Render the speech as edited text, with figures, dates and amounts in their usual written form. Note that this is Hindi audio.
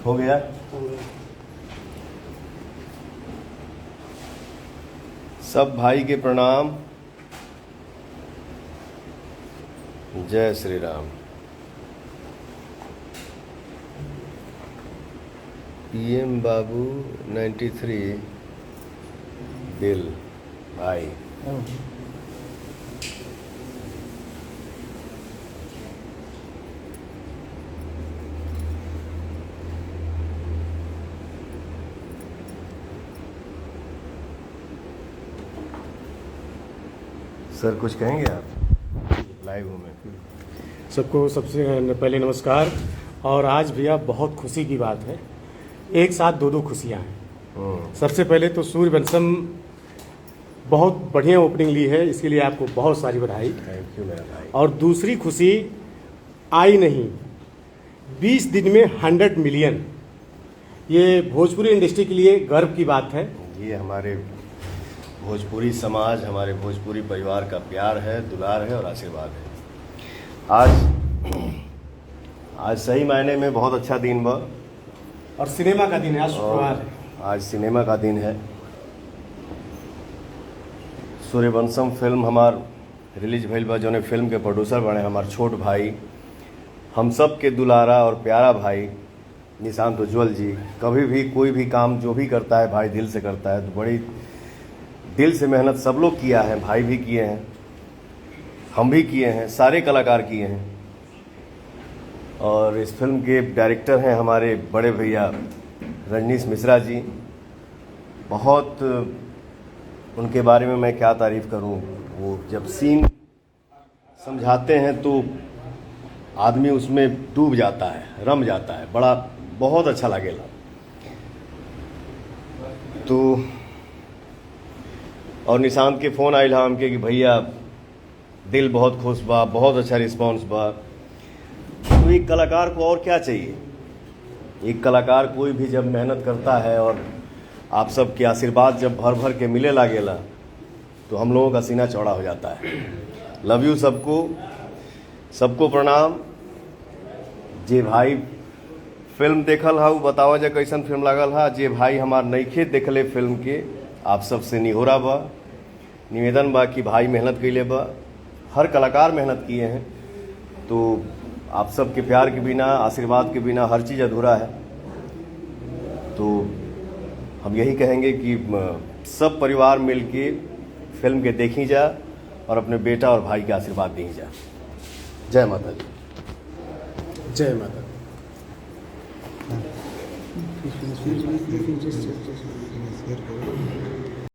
हो गया। सब भाई के प्रणाम। जय श्री राम। पीएम बाबू 93 दिल भाई। सर कुछ कहेंगे आप? लाइव हूँ मैं। सबको सबसे पहले नमस्कार। और आज भैया बहुत खुशी की बात है, एक साथ दो खुशियाँ हैं। सबसे पहले तो सूर्यवंशम बहुत बढ़िया ओपनिंग ली है, इसके लिए आपको बहुत सारी बधाई। थैंक यू मेरा भाई। और दूसरी खुशी आई नहीं, 20 दिन में 100 मिलियन, ये भोजपुरी इंडस्ट्री के लिए गर्व की बात है। ये हमारे भोजपुरी समाज, हमारे भोजपुरी परिवार का प्यार है, दुलार है और आशीर्वाद है। आज सही मायने में बहुत अच्छा दिन बा और सिनेमा का दिन है, आज शुक्रवार है। आज सिनेमा का दिन है। सूर्यवंशम फिल्म हमार रिलीज भइल बा, जौने फिल्म के प्रोड्यूसर बने हमार छोट भाई, हम सब के दुलारा और प्यारा भाई निशांत उज्ज्वल जी। कभी भी कोई भी काम जो भी करता है भाई दिल से करता है, तो बड़ी दिल से मेहनत सब लोग किया है, भाई भी किए हैं, हम भी किए हैं, सारे कलाकार किए हैं। और इस फिल्म के डायरेक्टर हैं हमारे बड़े भैया रजनीश मिश्रा जी। बहुत उनके बारे में मैं क्या तारीफ़ करूं। वो जब सीन समझाते हैं तो आदमी उसमें डूब जाता है, रम जाता है, बहुत अच्छा लगेगा। तो और निशांत के फ़ोन आयल हमके कि भैया दिल बहुत खुश बा, बहुत अच्छा रिस्पांस बा। तो एक कलाकार को और क्या चाहिए? एक कलाकार कोई भी जब मेहनत करता है और आप सब के आशीर्वाद जब भर भर के मिले लागेला, तो हम लोगों का सीना चौड़ा हो जाता है। लव यू सबको प्रणाम। जे भाई फिल्म देखल हा, बतावा जा कैसन फिल्म लागल हा। जे भाई हमार नइखे देखले फिल्म के, आप सबसे निहोरा बा, निवेदन बा कि भाई मेहनत कैले बा, हर कलाकार मेहनत किए हैं। तो आप सबके प्यार के बिना, आशीर्वाद के बिना हर चीज़ अधूरा है। तो हम यही कहेंगे कि सब परिवार मिलके फिल्म के देखी जा और अपने बेटा और भाई के आशीर्वाद दी जा। जय माता दी। जय माता दी।